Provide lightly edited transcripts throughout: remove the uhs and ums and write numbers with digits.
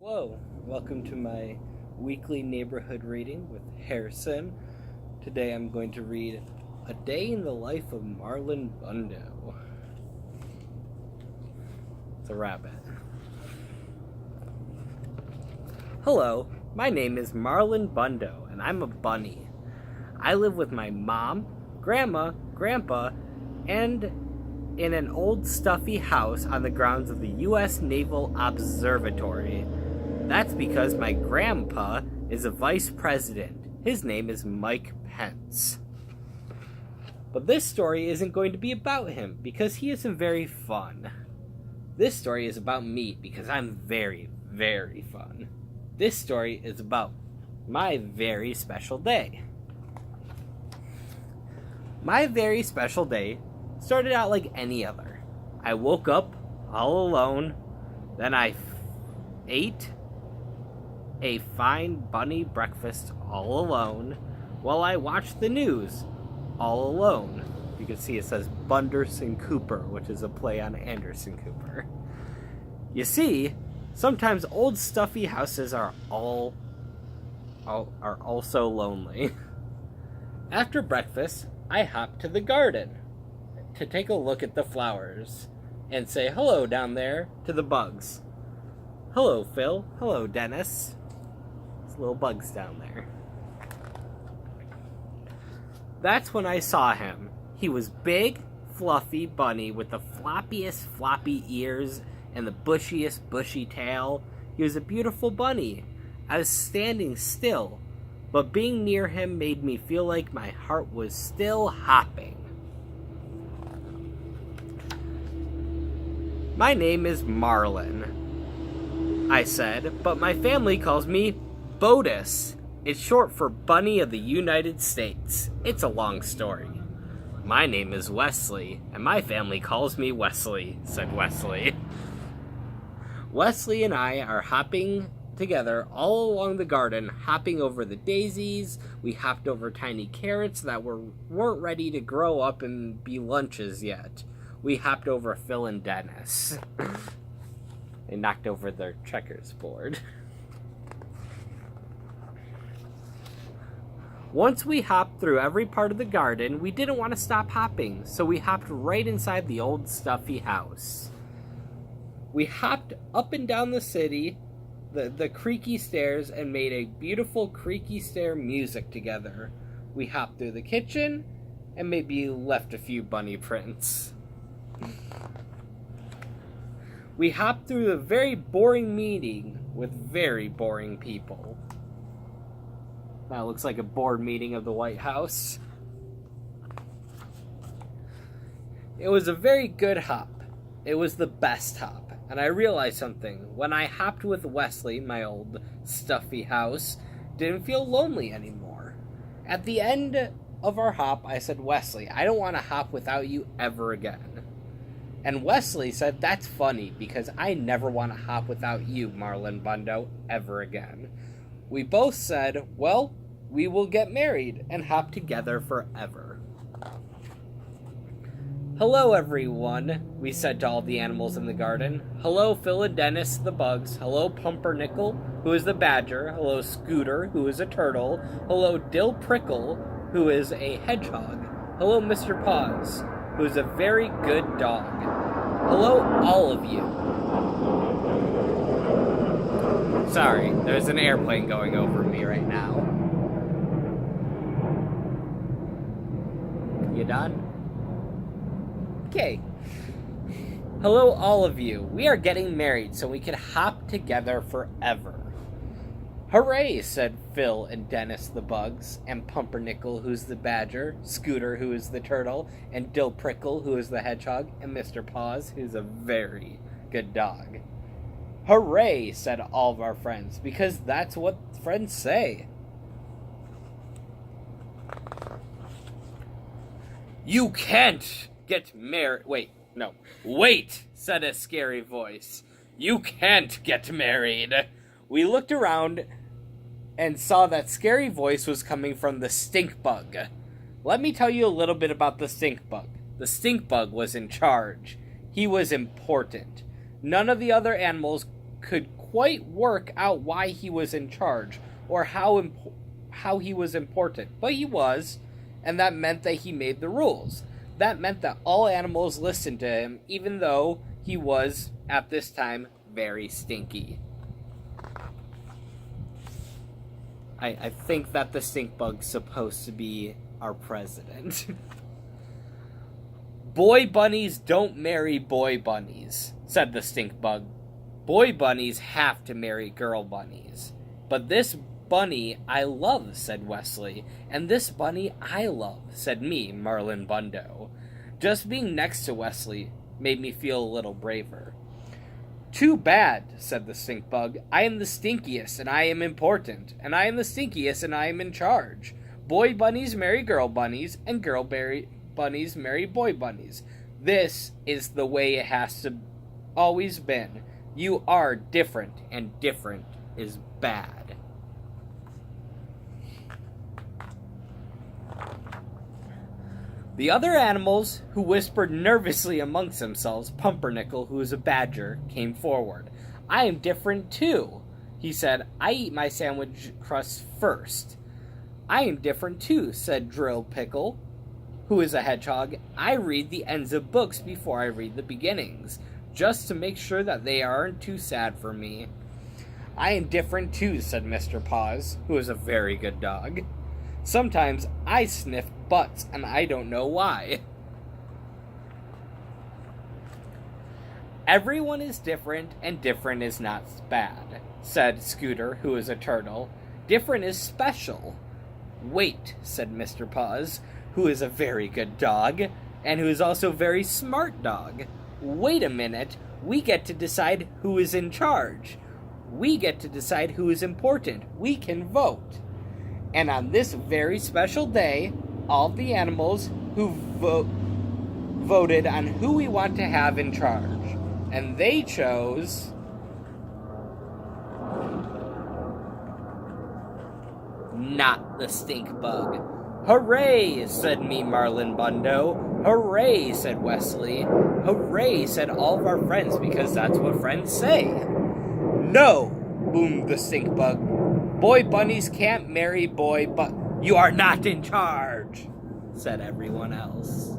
Hello, welcome to my weekly neighborhood reading with Harrison. Today I'm going to read A Day in the Life of Marlon Bundo. It's a rabbit. Hello, my name is Marlon Bundo, and I'm a bunny. I live with my mom, grandma, grandpa, and in an old stuffy house on the grounds of the U.S. Naval Observatory. That's because my grandpa is a vice president. His name is Mike Pence. But this story isn't going to be about him because he isn't very fun. This story is about me because I'm very, very fun. This story is about my very special day. My very special day started out like any other. I woke up all alone, then I ate a fine bunny breakfast all alone while I watched the news all alone. You can see it says Bunderson Cooper, which is a play on Anderson Cooper. You see, sometimes old stuffy houses are also lonely. After breakfast, I hopped to the garden to take a look at the flowers and say hello down there to the bugs. Hello, Phil. Hello, Dennis. There's little bugs down there. That's when I saw him. He was big, fluffy bunny with the floppiest floppy ears and the bushiest bushy tail. He was a beautiful bunny. I was standing still, but being near him made me feel like my heart was still hopping. My name is Marlon, I said, but my family calls me Botus. It's short for Bunny of the United States. It's a long story. My name is Wesley, and my family calls me Wesley, said Wesley. Wesley and I are hopping together all along the garden, hopping over the daisies. We hopped over tiny carrots that weren't ready to grow up and be lunches yet. We hopped over Phil and Dennis. They knocked over their checkers board. Once we hopped through every part of the garden, we didn't want to stop hopping, so we hopped right inside the old stuffy house. We hopped up and down the city, the creaky stairs, and made a beautiful creaky stair music together. We hopped through the kitchen, and maybe left a few bunny prints. We hopped through a very boring meeting with very boring people. That looks like a board meeting of the White House. It was a very good hop. It was the best hop. And I realized something. When I hopped with Wesley, my old stuffy house, didn't feel lonely anymore. At the end of our hop, I said, Wesley, I don't want to hop without you ever again. And Wesley said, that's funny, because I never want to hop without you, Marlon Bundo, ever again. We both said, well, we will get married and hop together forever. Hello, everyone, we said to all the animals in the garden. Hello, Phil and Dennis, the bugs. Hello, Pumpernickel, who is the badger. Hello, Scooter, who is a turtle. Hello, Dill Prickle, who is a hedgehog. Hello, Mr. Paws, who is a very good dog. Hello, all of you. Sorry, there's an airplane going over me right now. You done? Okay. Hello, all of you. We are getting married so we can hop together forever. Hooray, said Phil and Dennis the bugs, and Pumpernickel, who's the badger, Scooter, who is the turtle, and Dill Prickle, who is the hedgehog, and Mr. Paws, who's a very good dog. Hooray, said all of our friends, because that's what friends say. You can't get married. Wait, said a scary voice. You can't get married. We looked around and saw that scary voice was coming from the stink bug. Let me tell you a little bit about the stink bug. The stink bug was in charge. He was important. None of the other animals could quite work out why he was in charge or how he was important, but he was, and that meant that he made the rules. That meant that all animals listened to him, even though he was, at this time, very stinky. I think that the stink bug's supposed to be our president. Boy bunnies don't marry boy bunnies, said the stink bug. Boy bunnies have to marry girl bunnies. But this bunny I love, said Wesley, and this bunny I love, said me, Marlon Bundo. Just being next to Wesley made me feel a little braver. Too bad, said the stink bug. I am the stinkiest, and I am important, and I am the stinkiest, and I am in charge. Boy bunnies marry girl bunnies, and girl bunnies marry boy bunnies. This is the way it has to always been. You are different, and different is bad. The other animals, who whispered nervously amongst themselves, Pumpernickel, who is a badger, came forward. I am different too, he said. I eat my sandwich crust first. I am different too, said Drill Pickle, who is a hedgehog. I read the ends of books before I read the beginnings, just to make sure that they aren't too sad for me. I am different too, said Mr. Paws, who is a very good dog. Sometimes I sniff butts, and I don't know why. Everyone is different, and different is not bad, said Scooter, who is a turtle. Different is special. Wait, said Mr. Paws, who is a very good dog, and who is also a very smart dog. Wait a minute, we get to decide who is in charge. We get to decide who is important. We can vote. And on this very special day, all the animals who voted on who we want to have in charge. And they chose... not the stink bug. Hooray, said me, Marlon Bundo. Hooray, said Wesley. Hooray, said all of our friends, because that's what friends say. No, boomed the stink bug. Boy bunnies can't marry boy but you are not in charge, said everyone else.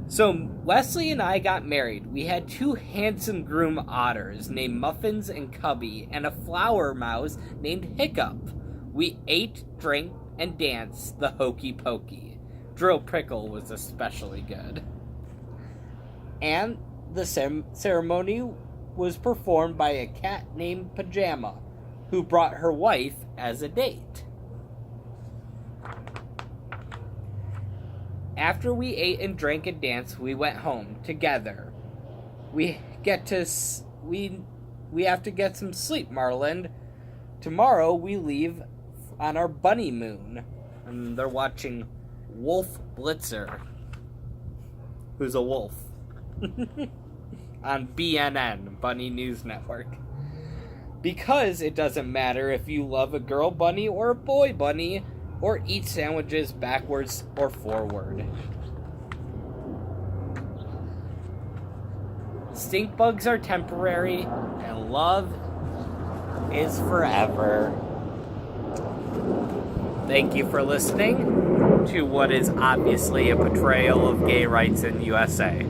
So Wesley and I got married. We had 2 handsome groom otters named Muffins and Cubby, and a flower mouse named Hiccup. We ate, drank, and danced the hokey pokey. Drill Pickle was especially good. And the ceremony was performed by a cat named Pajama, who brought her wife as a date. After we ate and drank and danced, we went home together. We have to get some sleep, Marlon. Tomorrow we leave on our bunny moon. And they're watching Wolf Blitzer, who's a wolf, on BNN, Bunny News Network. Because it doesn't matter if you love a girl bunny or a boy bunny, or eat sandwiches backwards or forward. Stink bugs are temporary, and love is forever. Thank you for listening to what is obviously a portrayal of gay rights in USA.